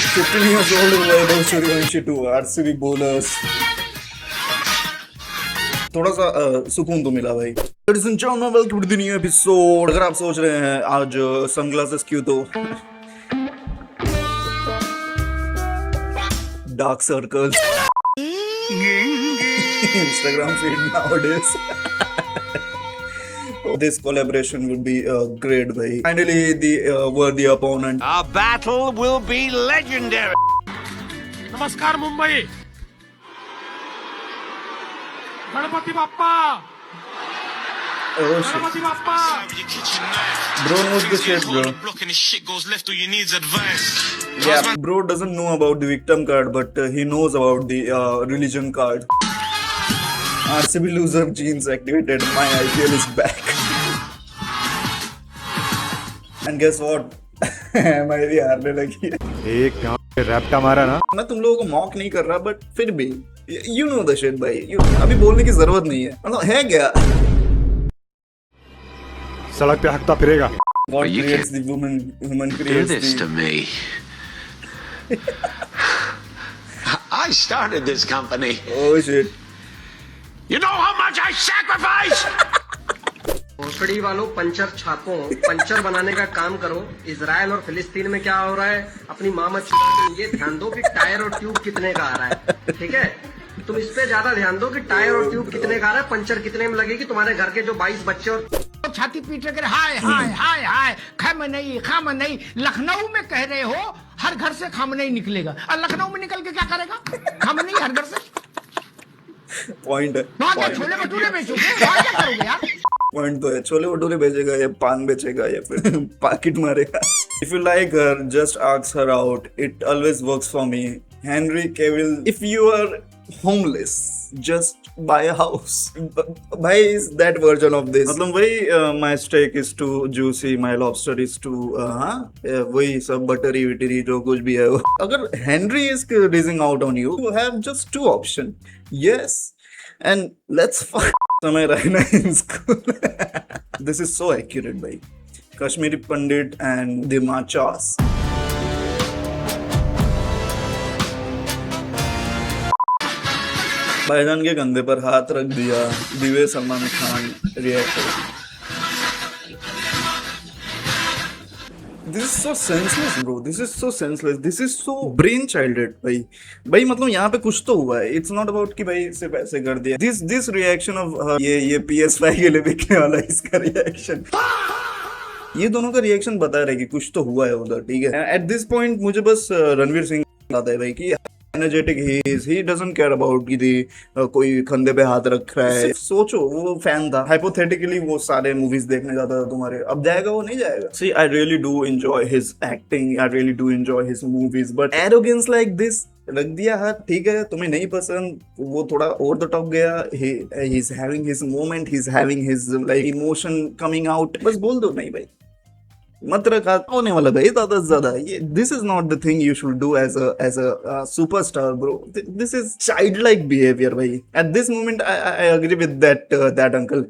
15 years old Vaibhav Suryavanshi to RCB bowlers. थोड़ा सा सुकून तो मिला भाई। Ladies and gentlemen, welcome to the new episode। अगर आप सोच रहे हैं आज सनग्लासेस क्यों, तो dark circles Instagram feed nowadays। This collaboration will be great, bhai. Finally, the worthy opponent. Our battle will be legendary. नमस्कार Mumbai, Ganpati Bappa, Oh shit. Ganpati Bappa. Bro knows the shit, bro. Blocking this shit goes left, all you need is advice. Yeah, bro doesn't know about the victim card, but he knows about the religion card. RCB loser genes activated. My IPL is back. And guess what? मैं भी हारने लगी है। एक रैप्टा मारा ना। मैं तुम लोगों को मॉक नहीं कर रहा, बट फिर भी you know the shit भाई। अभी बोलने की जरूरत नहीं है, मतलब है क्या? सड़क पे हकता फिरेगा। God creates the woman, woman Do creates this to the... me. I started this company. Oh shit. You know how much I sacrifice? भोसड़ी वालों, पंचर छापों, पंचर बनाने का काम करो। इजराइल और फिलिस्तीन में क्या हो रहा है, अपनी माँ मत चिल्लाओ। ये ध्यान दो कि टायर और ट्यूब कितने का आ रहा है, ठीक है? तुम इस पे ज्यादा ध्यान दो कि टायर और ट्यूब कितने का आ रहा है, पंचर कितने में लगेगी। तुम्हारे घर के जो 22 बच्चे और छाती पीट कर हाय हाय हाय हाय खाम नहीं लखनऊ में कह रहे हो हर घर से खाम नहीं निकलेगा, और लखनऊ में निकल के क्या करेगा? खाम नहीं हर घर से। पॉइंट है। वहाँ क्या छोले भटूरे बेचोगे? वहाँ क्या करोगे यार? पॉइंट तो है। छोले भटूरे बेचेगा या पान बेचेगा या फिर पाकिट मारेगा। If you like her, just ask her out. It always works for me. Henry Cavill, if you are homeless, just buy a house. Bhai is that version of this. मतलब वही my steak is too juicy, my lobster is too वही सब buttery विटरी जो कुछ भी है वो। अगर Henry is reaching out on you, you have just two options. Yes, and let's fuck. समय रहना in school. This is so accurate, भाई। Kashmiri Pandit and the Machas. भाईजान के कंधे पर हाथ रख दिया, Divya Salman Khan react. This is so senseless, bro. This is so senseless. This is so brain-childed, भाई मतलब यहाँ पे कुछ तो हुआ है। It's not about कि भाई से पैसे कर दिया। This reaction of ये PS5 के लिए बिकने वाला इसका रिएक्शन, ये दोनों का रिएक्शन बता रहे कि कुछ तो हुआ है उधर, ठीक है। एट दिस पॉइंट मुझे बस रणवीर सिंह आता है भाई कि energetic he doesn't care about कि कोई कंधे पे हाथ रख रहा है। सोचो वो फैन था, हाइपोथेटिकली वो सारे मूवीज देखने जाता था तुम्हारे, अब जाएगा वो नहीं जाएगा। See I really do enjoy his acting, I really do enjoy his movies, but arrogance like this, रख दिया हाथ, ठीक है तुम्हें नहीं पसंद, वो थोड़ा ओवर द टॉप गया। He is having his moment, he is having his like emotion coming out, बस बोल दो नहीं भाई मत रखा होने वाला भाई ज्यादा से ज्यादा। ये this is not the thing you should do as a superstar bro. This is child like behaviour भाई। At this moment I agree with that uncle.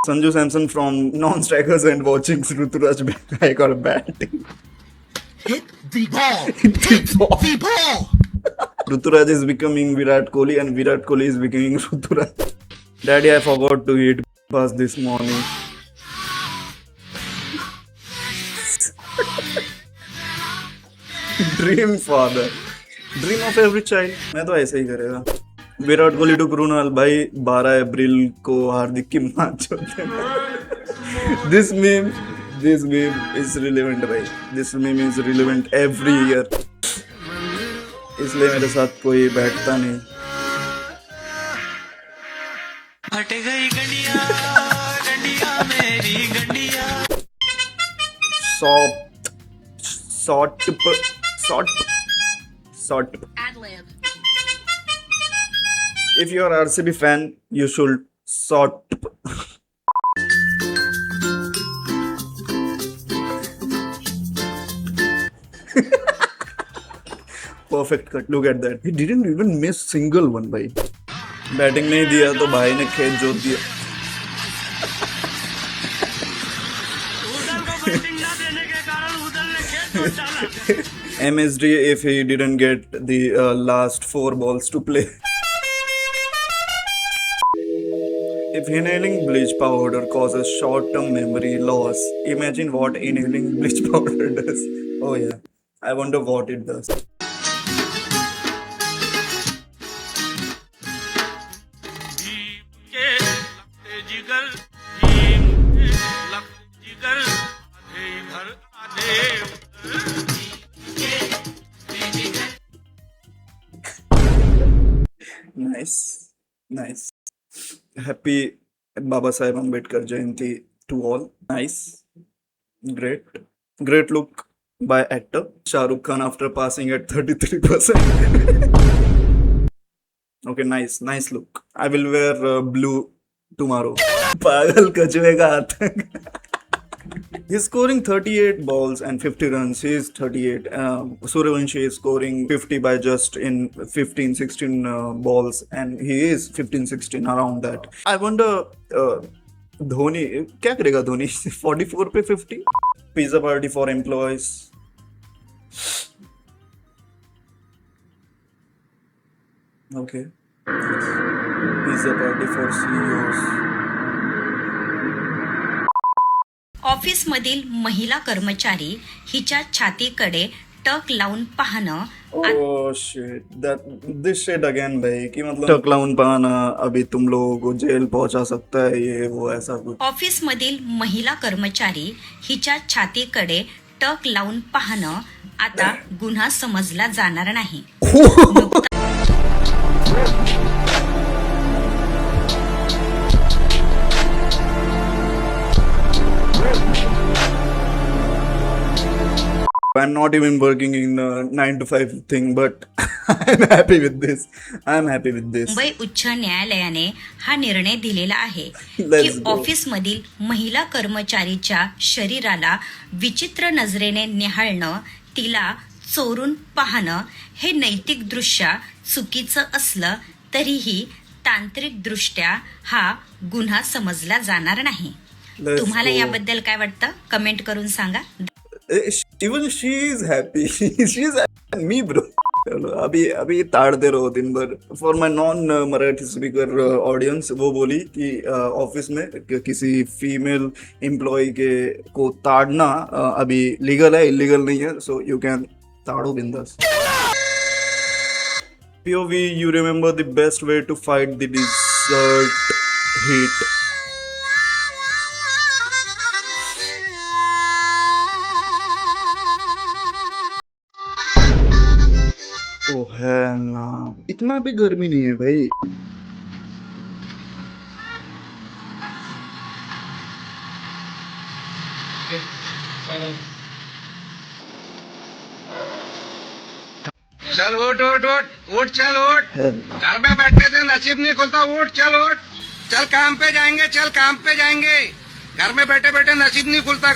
Sanju Samson from non strikers and watching Ruturaj I got a batting. The ball. Ruturaj is becoming Virat Kohli and Virat Kohli is becoming Ruturaj. Daddy, I forgot to eat breakfast this morning. Dream father, dream of every child. मैं तो ऐसे ही करेगा। Virat Kohli to Krunal भाई 12 अप्रैल को हार्दिक की match होते हैं। This meme is relevant भाई, this meme is relevant every year, इसलिए मेरे साथ कोई बैठता नहीं। हट गई गंडिया गंडिया मेरी Gandiya. Sort. If you are RCB fan, you should sort. Perfect cut. Look at that. He didn't even miss single one, भाई। बैटिंग नहीं दिया तो भाई ने खेत जोत दिया। MSD if he didn't get the last 4 balls to play. If inhaling bleach powder causes short-term memory loss, imagine what inhaling bleach powder does. Oh yeah, I wonder what it does. Bhim के लगते जिगर, भीम के लगते जिगर, आधे इधर आधे उधर। Nice. Happy Baba Saheb Ambedkar Jayanti to all. Nice. Great look by actor Shah Rukh Khan after passing at 33%. Okay, nice look. I will wear blue tomorrow. Pagal kachwe ka आतंक. He's scoring 38 balls and 50 runs. He is 38. Suryavanshi is scoring 50 by just in 15-16 balls, and he is 15-16 around that. I wonder Dhoni क्या करेगा धोनी 44 पे 50. Pizza party for employees. Okay. Pizza party for CEOs. ऑफिसमधील महिला कर्मचारी हिच्या छातीकडे टक लावून पाहणं Oh shit, this shit again भाई कि मतलब टक लाउन पाना अभी तुम लोगों को जेल पहुंचा सकता है ये वो ऐसा कुछ. ऑफिसमधील महिला कर्मचारी हिच्या छातीकडे टक लावून पाहणं आता गुन्हा समजला जाणार नाही. I'm not even working in a 9 to 5 thing, but I'm happy with this. Mumbai उच्च न्यायालयाने हा निर्णय दिलेला आहे Let's की go. ऑफिसमधील महिला कर्मचारीच्या शरीराला विचित्र नजरेने निहाळणं, तिला चोरून पाहणं हे नैतिकदृष्ट्या चुकीचं असलं तरीही तांत्रिकदृष्ट्या हा गुन्हा समजला जाणार नाही. Let's तुम्हाला go. याबद्दल काय वाटतं कमेंट करून सांगा. Even she is happy. She's happy. Me bro. चलो अभी ताड़ते रहो दिन भर. For my non Marathi speaker audience, वो बोली कि ऑफिस में किसी फीमेल एम्प्लॉय के को ताड़ना अभी लीगल है, इलीगल नहीं है. So you can ताड़ो बिंदास. POV, you remember the best way to fight the desert heat? ओ है ना, इतना भी गर्मी नहीं है भाई. चल उठ चल उठ. घर में बैठने से नसीब नहीं खुलता. उठ चल काम पे जाएंगे. घर में बैठे बैठे नसीब नहीं खुलता.